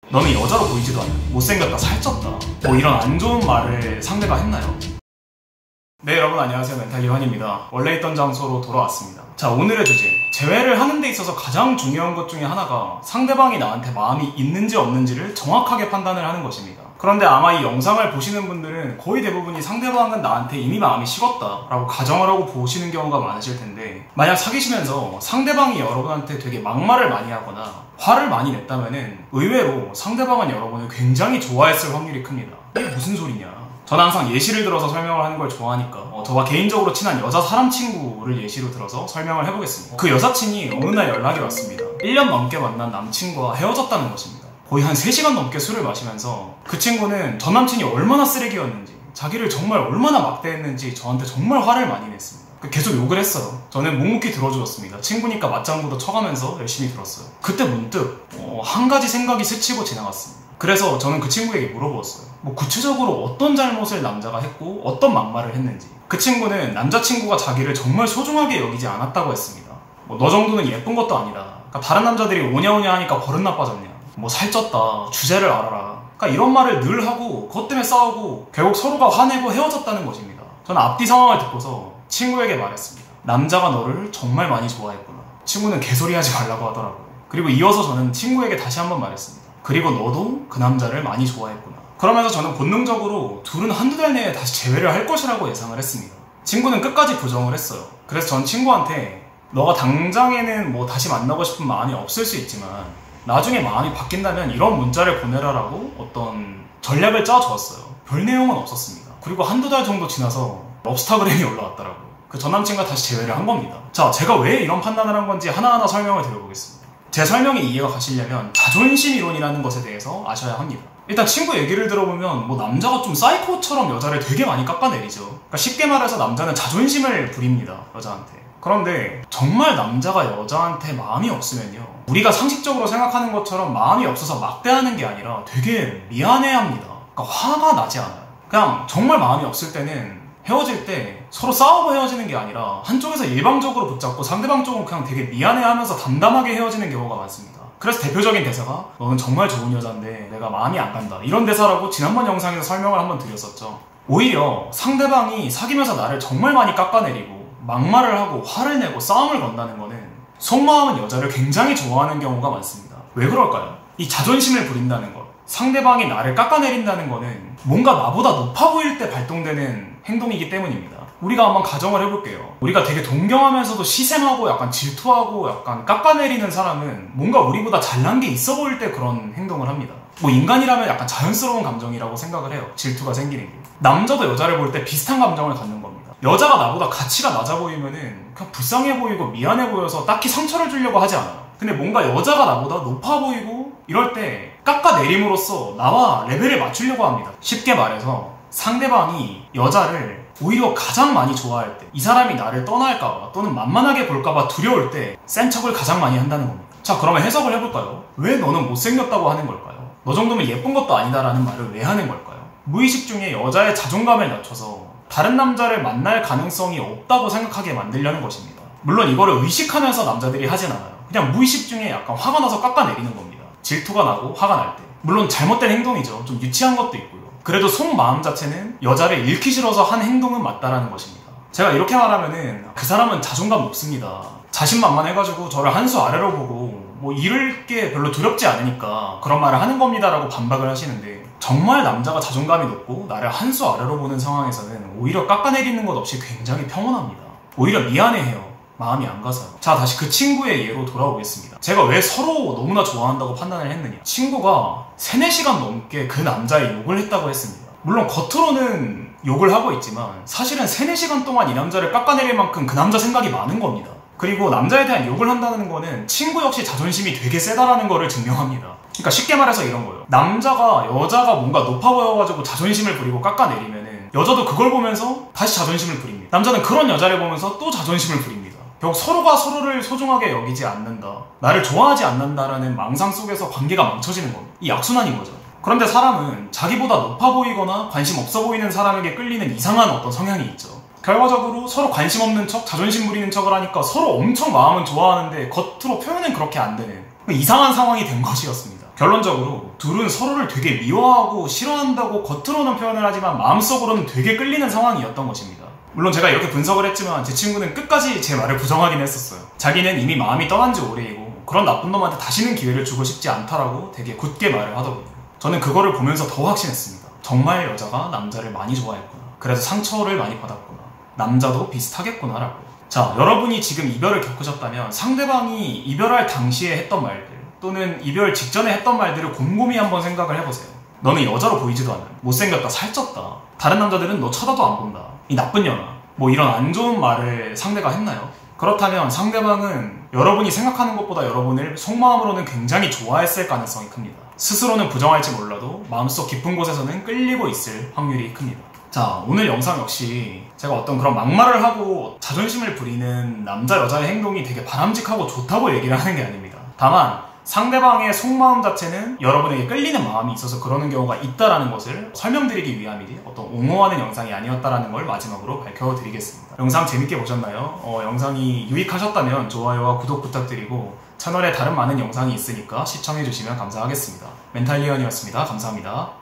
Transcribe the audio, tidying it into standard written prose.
너는 여자로 보이지도 않아. 못생겼다, 살쪘다. 뭐 이런 안 좋은 말을 상대가 했나요? 네, 여러분 안녕하세요. 멘탈 요한입니다. 원래 있던 장소로 돌아왔습니다. 자, 오늘의 주제. 재회를 하는 데 있어서 가장 중요한 것 중에 하나가 상대방이 나한테 마음이 있는지 없는지를 정확하게 판단을 하는 것입니다. 그런데 아마 이 영상을 보시는 분들은 거의 대부분이 상대방은 나한테 이미 마음이 식었다 라고 가정을 하고 보시는 경우가 많으실 텐데, 만약 사귀시면서 상대방이 여러분한테 되게 막말을 많이 하거나 화를 많이 냈다면은 의외로 상대방은 여러분을 굉장히 좋아했을 확률이 큽니다. 이게 무슨 소리냐? 저는 항상 예시를 들어서 설명을 하는 걸 좋아하니까 저와 개인적으로 친한 여자 사람 친구를 예시로 들어서 설명을 해보겠습니다. 그 여사친이 어느 날 연락이 왔습니다. 1년 넘게 만난 남친과 헤어졌다는 것입니다. 거의 한 3시간 넘게 술을 마시면서 그 친구는 전 남친이 얼마나 쓰레기였는지, 자기를 정말 얼마나 막대했는지 저한테 정말 화를 많이 냈습니다. 계속 욕을 했어요. 저는 묵묵히 들어주었습니다. 친구니까 맞장구도 쳐가면서 열심히 들었어요. 그때 문득 한 가지 생각이 스치고 지나갔습니다. 그래서 저는 그 친구에게 물어보았어요. 구체적으로 어떤 잘못을 남자가 했고 어떤 막말을 했는지. 그 친구는 남자친구가 자기를 정말 소중하게 여기지 않았다고 했습니다. 너 정도는 예쁜 것도 아니다. 그러니까 다른 남자들이 오냐오냐 하니까 버릇 나빠졌냐. 살쪘다. 주제를 알아라. 그러니까 이런 말을 늘 하고 그것 때문에 싸우고 결국 서로가 화내고 헤어졌다는 것입니다. 저는 앞뒤 상황을 듣고서 친구에게 말했습니다. 남자가 너를 정말 많이 좋아했구나. 친구는 개소리 하지 말라고 하더라고요. 그리고 이어서 저는 친구에게 다시 한번 말했습니다. 그리고 너도 그 남자를 많이 좋아했구나. 그러면서 저는 본능적으로 둘은 한두 달 내에 다시 재회를 할 것이라고 예상을 했습니다. 친구는 끝까지 부정을 했어요. 그래서 전 친구한테 너가 당장에는 다시 만나고 싶은 마음이 없을 수 있지만 나중에 마음이 바뀐다면 이런 문자를 보내라라고 어떤 전략을 짜주었어요. 별 내용은 없었습니다. 그리고 한두 달 정도 지나서 럽스타그램이 올라왔더라고요. 그 전 남친과 다시 재회를 한 겁니다. 자, 제가 왜 이런 판단을 한 건지 하나하나 설명을 드려보겠습니다. 제 설명이 이해가 가시려면 자존심 이론이라는 것에 대해서 아셔야 합니다. 일단 친구 얘기를 들어보면 남자가 좀 사이코처럼 여자를 되게 많이 깎아내리죠. 그러니까 쉽게 말해서 남자는 자존심을 부립니다, 여자한테. 그런데 정말 남자가 여자한테 마음이 없으면요, 우리가 상식적으로 생각하는 것처럼 마음이 없어서 막대하는 게 아니라 되게 미안해합니다. 그러니까 화가 나지 않아요. 그냥 정말 마음이 없을 때는 헤어질 때 서로 싸우고 헤어지는 게 아니라 한쪽에서 일방적으로 붙잡고 상대방 쪽은 그냥 되게 미안해하면서 담담하게 헤어지는 경우가 많습니다. 그래서 대표적인 대사가 너는 정말 좋은 여잔데 내가 마음이 안 간다, 이런 대사라고 지난번 영상에서 설명을 한번 드렸었죠. 오히려 상대방이 사귀면서 나를 정말 많이 깎아내리고 막말을 하고 화를 내고 싸움을 건다는 거는 속마음은 여자를 굉장히 좋아하는 경우가 많습니다. 왜 그럴까요? 이 자존심을 부린다는 것, 상대방이 나를 깎아내린다는 거는 뭔가 나보다 높아 보일 때 발동되는 행동이기 때문입니다. 우리가 한번 가정을 해볼게요. 우리가 되게 동경하면서도 시샘하고 약간 질투하고 약간 깎아내리는 사람은 뭔가 우리보다 잘난 게 있어 보일 때 그런 행동을 합니다. 인간이라면 약간 자연스러운 감정이라고 생각을 해요. 질투가 생기는 게. 남자도 여자를 볼 때 비슷한 감정을 갖는 겁니다. 여자가 나보다 가치가 낮아 보이면은 그냥 불쌍해 보이고 미안해 보여서 딱히 상처를 주려고 하지 않아요. 근데 뭔가 여자가 나보다 높아 보이고 이럴 때 깎아내림으로써 나와 레벨을 맞추려고 합니다. 쉽게 말해서 상대방이 여자를 오히려 가장 많이 좋아할 때, 이 사람이 나를 떠날까봐 또는 만만하게 볼까봐 두려울 때 센 척을 가장 많이 한다는 겁니다. 자, 그러면 해석을 해볼까요? 왜 너는 못생겼다고 하는 걸까요? 너 정도면 예쁜 것도 아니다라는 말을 왜 하는 걸까요? 무의식 중에 여자의 자존감을 낮춰서 다른 남자를 만날 가능성이 없다고 생각하게 만들려는 것입니다. 물론 이거를 의식하면서 남자들이 하진 않아요. 그냥 무의식 중에 약간 화가 나서 깎아내리는 겁니다. 질투가 나고 화가 날 때. 물론 잘못된 행동이죠. 좀 유치한 것도 있고요. 그래도 속마음 자체는 여자를 잃기 싫어서 한 행동은 맞다라는 것입니다. 제가 이렇게 말하면은 그 사람은 자존감 높습니다, 자신만만해가지고 저를 한 수 아래로 보고 잃을 게 별로 두렵지 않으니까 그런 말을 하는 겁니다 라고 반박을 하시는데, 정말 남자가 자존감이 높고 나를 한 수 아래로 보는 상황에서는 오히려 깎아내리는 것 없이 굉장히 평온합니다. 오히려 미안해해요. 마음이 안 가서요. 자, 다시 그 친구의 예로 돌아오겠습니다. 제가 왜 서로 너무나 좋아한다고 판단을 했느냐. 친구가 3-4시간 넘게 그 남자의 욕을 했다고 했습니다. 물론 겉으로는 욕을 하고 있지만 사실은 3-4시간 동안 이 남자를 깎아내릴 만큼 그 남자 생각이 많은 겁니다. 그리고 남자에 대한 욕을 한다는 거는 친구 역시 자존심이 되게 세다라는 거를 증명합니다. 그러니까 쉽게 말해서 이런 거예요. 남자가 여자가 뭔가 높아 보여가지고 자존심을 부리고 깎아내리면은 여자도 그걸 보면서 다시 자존심을 부립니다. 남자는 그런 여자를 보면서 또 자존심을 부립니다. 결국 서로가 서로를 소중하게 여기지 않는다, 나를 좋아하지 않는다라는 망상 속에서 관계가 망쳐지는 겁니다. 이 악순환인 거죠. 그런데 사람은 자기보다 높아 보이거나 관심 없어 보이는 사람에게 끌리는 이상한 어떤 성향이 있죠. 결과적으로 서로 관심 없는 척, 자존심 부리는 척을 하니까 서로 엄청 마음은 좋아하는데 겉으로 표현은 그렇게 안 되는 이상한 상황이 된 것이었습니다. 결론적으로 둘은 서로를 되게 미워하고 싫어한다고 겉으로는 표현을 하지만 마음속으로는 되게 끌리는 상황이었던 것입니다. 물론 제가 이렇게 분석을 했지만 제 친구는 끝까지 제 말을 부정하긴 했었어요. 자기는 이미 마음이 떠난 지 오래이고 그런 나쁜 놈한테 다시는 기회를 주고 싶지 않다라고 되게 굳게 말을 하더군요. 저는 그거를 보면서 더 확신했습니다. 정말 여자가 남자를 많이 좋아했구나. 그래서 상처를 많이 받았구나. 남자도 비슷하겠구나 라고. 자, 여러분이 지금 이별을 겪으셨다면 상대방이 이별할 당시에 했던 말들 또는 이별 직전에 했던 말들을 곰곰이 한번 생각을 해보세요. 너는 여자로 보이지도 않는, 못생겼다, 살쪘다, 다른 남자들은 너 쳐다도 안 본다, 이 나쁜 년아, 뭐 이런 안 좋은 말을 상대가 했나요? 그렇다면 상대방은 여러분이 생각하는 것보다 여러분을 속마음으로는 굉장히 좋아했을 가능성이 큽니다. 스스로는 부정할지 몰라도 마음속 깊은 곳에서는 끌리고 있을 확률이 큽니다. 자, 오늘 영상 역시 제가 어떤 그런 막말을 하고 자존심을 부리는 남자 여자의 행동이 되게 바람직하고 좋다고 얘기를 하는 게 아닙니다. 다만 상대방의 속마음 자체는 여러분에게 끌리는 마음이 있어서 그러는 경우가 있다는 것을 설명드리기 위함이지 어떤 옹호하는 영상이 아니었다는 걸 마지막으로 밝혀드리겠습니다. 영상 재밌게 보셨나요? 영상이 유익하셨다면 좋아요와 구독 부탁드리고 채널에 다른 많은 영상이 있으니까 시청해주시면 감사하겠습니다. 멘탈리언이었습니다. 감사합니다.